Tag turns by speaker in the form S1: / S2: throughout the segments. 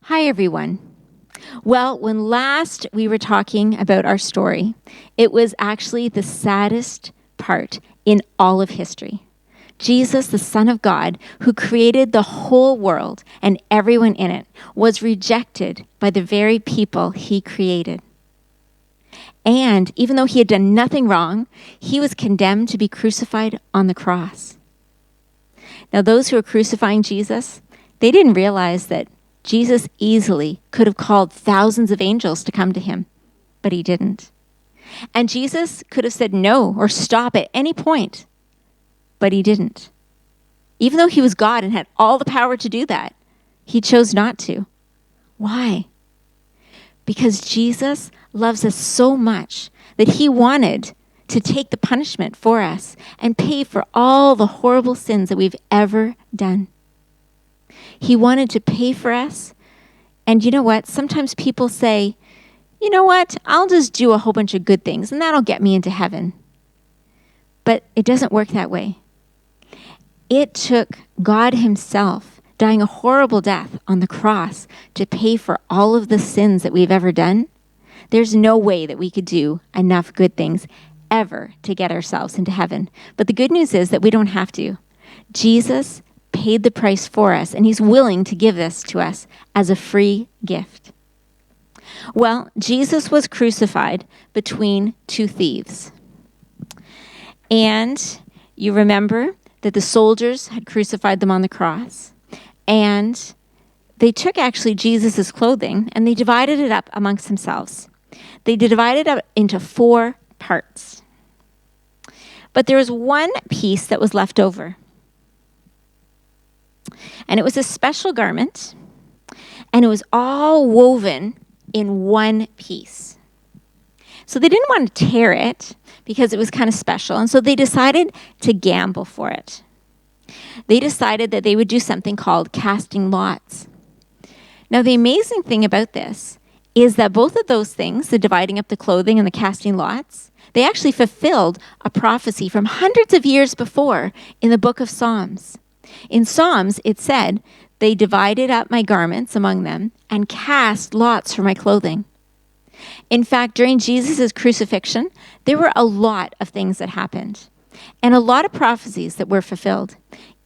S1: Hi, everyone. Well, when last we were talking about our story, it was actually the saddest part in all of history. Jesus, the Son of God, who created the whole world and everyone in it, was rejected by the very people he created. And even though he had done nothing wrong, he was condemned to be crucified on the cross. Now, those who were crucifying Jesus, they didn't realize that Jesus easily could have called thousands of angels to come to him, but he didn't. And Jesus could have said no or stop at any point, but he didn't. Even though he was God and had all the power to do that, he chose not to. Why? Because Jesus loves us so much that he wanted to take the punishment for us and pay for all the horrible sins that we've ever done. He wanted to pay for us. And you know what? Sometimes people say, you know what? I'll just do a whole bunch of good things and that'll get me into heaven. But it doesn't work that way. It took God himself dying a horrible death on the cross to pay for all of the sins that we've ever done. There's no way that we could do enough good things ever to get ourselves into heaven. But the good news is that we don't have to. Jesus paid the price for us, and he's willing to give this to us as a free gift. Well, Jesus was crucified between two thieves. And you remember that the soldiers had crucified them on the cross. And they took actually Jesus' clothing and they divided it up amongst themselves. They divided it up into 4 parts. But there was one piece that was left over. And it was a special garment, and it was all woven in one piece. So they didn't want to tear it because it was kind of special, and so they decided to gamble for it. They decided that they would do something called casting lots. Now, the amazing thing about this is that both of those things, the dividing up the clothing and the casting lots, they actually fulfilled a prophecy from hundreds of years before in the book of Psalms. In Psalms, it said, they divided up my garments among them and cast lots for my clothing. In fact, during Jesus' crucifixion, there were a lot of things that happened and a lot of prophecies that were fulfilled,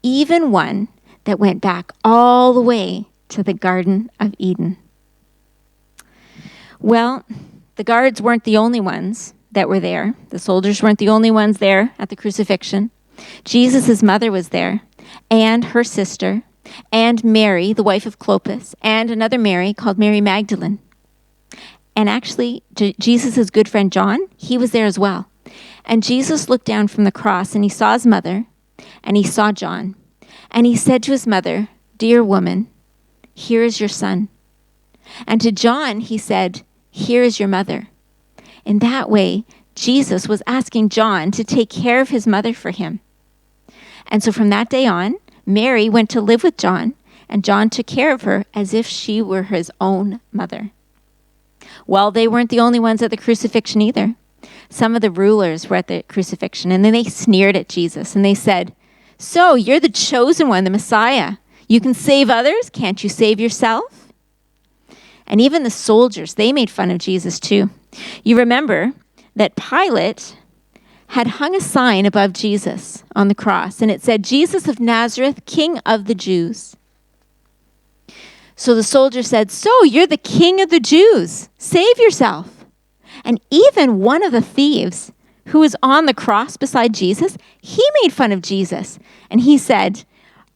S1: even one that went back all the way to the Garden of Eden. Well, the guards weren't the only ones that were there. The soldiers weren't the only ones there at the crucifixion. Jesus' mother was there, and her sister, and Mary, the wife of Clopas, and another Mary called Mary Magdalene. And actually, Jesus' good friend John, he was there as well. And Jesus looked down from the cross, and he saw his mother, and he saw John. And he said to his mother, "Dear woman, here is your son." And to John, he said, "Here is your mother." In that way, Jesus was asking John to take care of his mother for him. And so from that day on, Mary went to live with John, and John took care of her as if she were his own mother. Well, they weren't the only ones at the crucifixion either. Some of the rulers were at the crucifixion, and then they sneered at Jesus, and they said, "So, you're the chosen one, the Messiah. You can save others. Can't you save yourself?" And even the soldiers, they made fun of Jesus too. You remember that Pilate had hung a sign above Jesus on the cross, and it said, "Jesus of Nazareth, King of the Jews." So the soldier said, "So you're the King of the Jews. Save yourself." And even one of the thieves who was on the cross beside Jesus, he made fun of Jesus. And he said,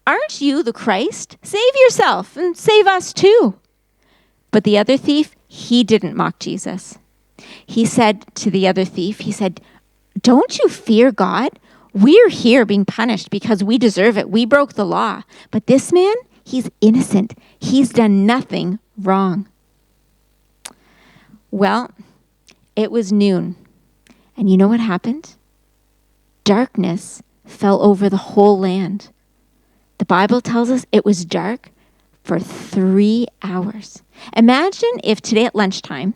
S1: "Aren't you the Christ? Save yourself and save us too." But the other thief, he didn't mock Jesus. He said to the other thief, he said, "Don't you fear God? We're here being punished because we deserve it. We broke the law. But this man, he's innocent. He's done nothing wrong." Well, it was noon. And you know what happened? Darkness fell over the whole land. The Bible tells us it was dark for 3 hours. Imagine if today at lunchtime,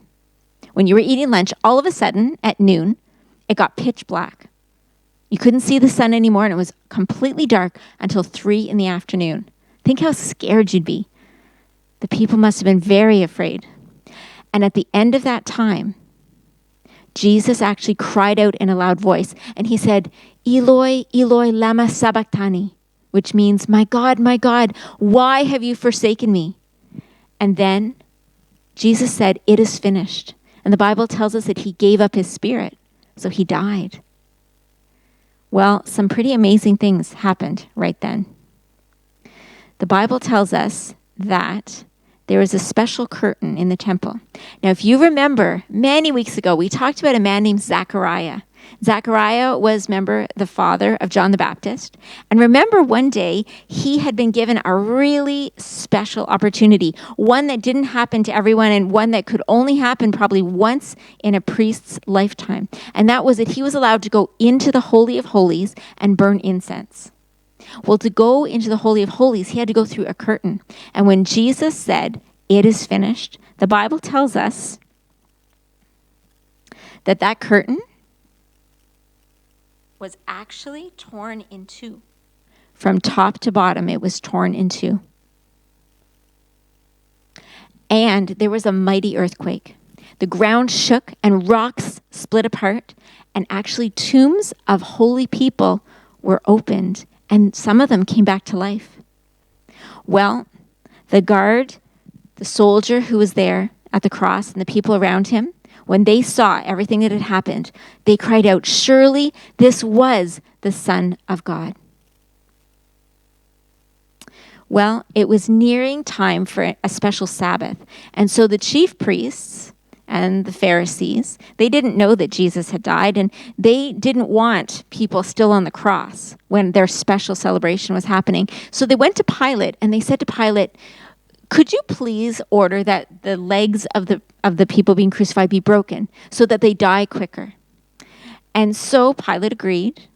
S1: when you were eating lunch, all of a sudden at noon, it got pitch black. You couldn't see the sun anymore, and it was completely dark until 3 in the afternoon. Think how scared you'd be. The people must have been very afraid. And at the end of that time, Jesus actually cried out in a loud voice, and he said, Eloi, Eloi, lama sabachthani, which means, my God, why have you forsaken me? And then Jesus said, it is finished. And the Bible tells us that he gave up his spirit, so he died. Well, some pretty amazing things happened right then. The Bible tells us that there was a special curtain in the temple. Now, if you remember, many weeks ago, we talked about a man named Zechariah. Zechariah was, remember, the father of John the Baptist. And remember, one day, he had been given a really special opportunity, one that didn't happen to everyone and one that could only happen probably once in a priest's lifetime. And that was that he was allowed to go into the Holy of Holies and burn incense. Well, to go into the Holy of Holies, he had to go through a curtain. And when Jesus said, it is finished, the Bible tells us that that curtain was actually torn in two. From top to bottom, it was torn in two. And there was a mighty earthquake. The ground shook and rocks split apart, and actually tombs of holy people were opened, and some of them came back to life. Well, the guard, the soldier who was there at the cross, and the people around him, when they saw everything that had happened, they cried out, surely this was the Son of God. Well, it was nearing time for a special Sabbath. And so the chief priests and the Pharisees, they didn't know that Jesus had died, and they didn't want people still on the cross when their special celebration was happening. So they went to Pilate, and they said to Pilate, could you please order that the legs of the people being crucified be broken so that they die quicker? And so Pilate agreed.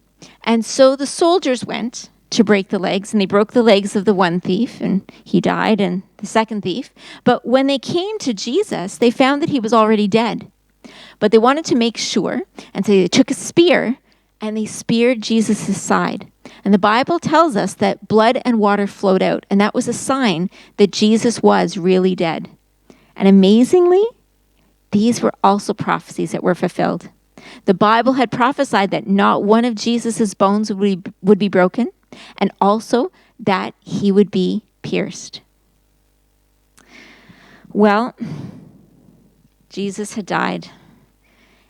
S1: And so the soldiers went to break the legs, and they broke the legs of the one thief, and he died, and the second thief. But when they came to Jesus, they found that he was already dead. But they wanted to make sure, and so they took a spear, and they speared Jesus' side. And the Bible tells us that blood and water flowed out, and that was a sign that Jesus was really dead. And amazingly, these were also prophecies that were fulfilled. The Bible had prophesied that not one of Jesus' bones would be broken, and also that he would be pierced. Well, Jesus had died,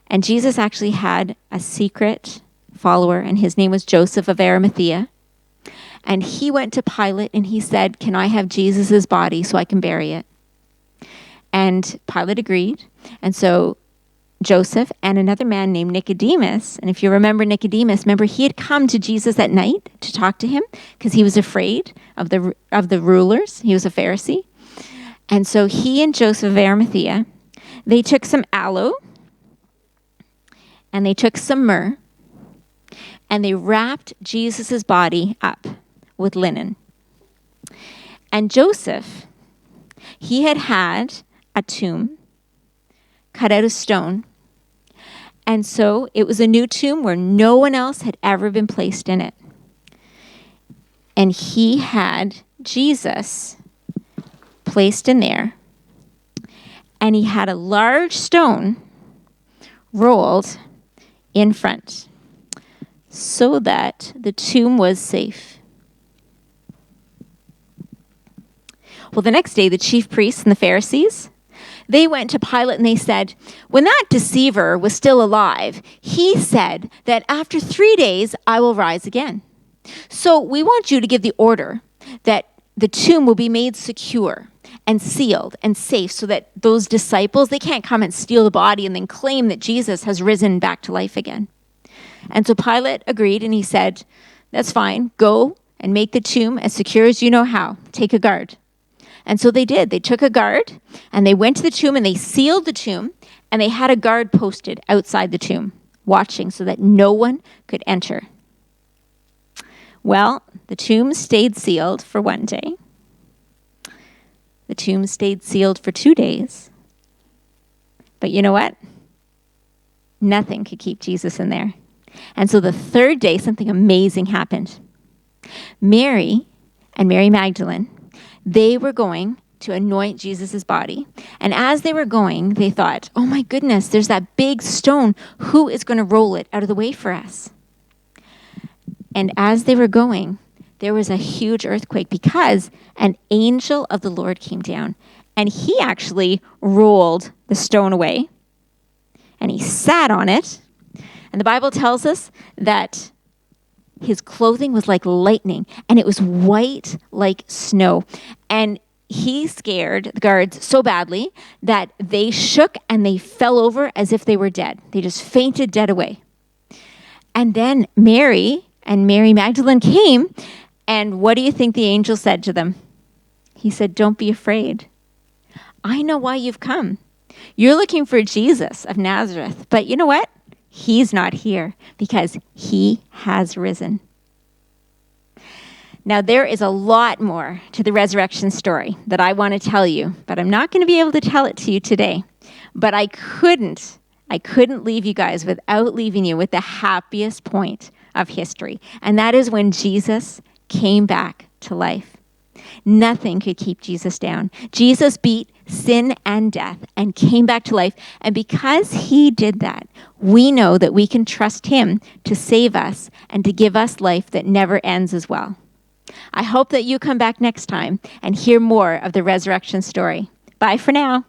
S1: and Jesus actually had a secret follower, and his name was Joseph of Arimathea. And he went to Pilate and he said, can I have Jesus' body so I can bury it? And Pilate agreed. And so Joseph and another man named Nicodemus, and if you remember Nicodemus, remember he had come to Jesus at night to talk to him because he was afraid of the rulers. He was a Pharisee. And so he and Joseph of Arimathea, they took some aloe and they took some myrrh, and they wrapped Jesus' body up with linen. And Joseph, he had a tomb cut out of stone. And so it was a new tomb where no one else had ever been placed in it. And he had Jesus placed in there. And he had a large stone rolled in front so that the tomb was safe. Well, the next day, the chief priests and the Pharisees, they went to Pilate and they said, when that deceiver was still alive, he said that after 3 days, I will rise again. So we want you to give the order that the tomb will be made secure and sealed and safe so that those disciples, they can't come and steal the body and then claim that Jesus has risen back to life again. And so Pilate agreed and he said, that's fine, go and make the tomb as secure as you know how. Take a guard. And so they did. They took a guard and they went to the tomb and they sealed the tomb, and they had a guard posted outside the tomb watching so that no one could enter. Well, the tomb stayed sealed for 1 day. The tomb stayed sealed for 2 days. But you know what? Nothing could keep Jesus in there. And so the 3rd day, something amazing happened. Mary and Mary Magdalene, they were going to anoint Jesus' body. And as they were going, they thought, oh my goodness, there's that big stone. Who is going to roll it out of the way for us? And as they were going, there was a huge earthquake because an angel of the Lord came down, and he actually rolled the stone away, and he sat on it. And the Bible tells us that his clothing was like lightning, and it was white like snow. And he scared the guards so badly that they shook and they fell over as if they were dead. They just fainted dead away. And then Mary and Mary Magdalene came, and what do you think the angel said to them? He said, don't be afraid. I know why you've come. You're looking for Jesus of Nazareth, but you know what? He's not here because he has risen. Now, there is a lot more to the resurrection story that I want to tell you, but I'm not going to be able to tell it to you today. But I couldn't leave you guys without leaving you with the happiest point of history, and that is when Jesus came back to life. Nothing could keep Jesus down. Jesus beat sin and death and came back to life. And because he did that, we know that we can trust him to save us and to give us life that never ends as well. I hope that you come back next time and hear more of the resurrection story. Bye for now.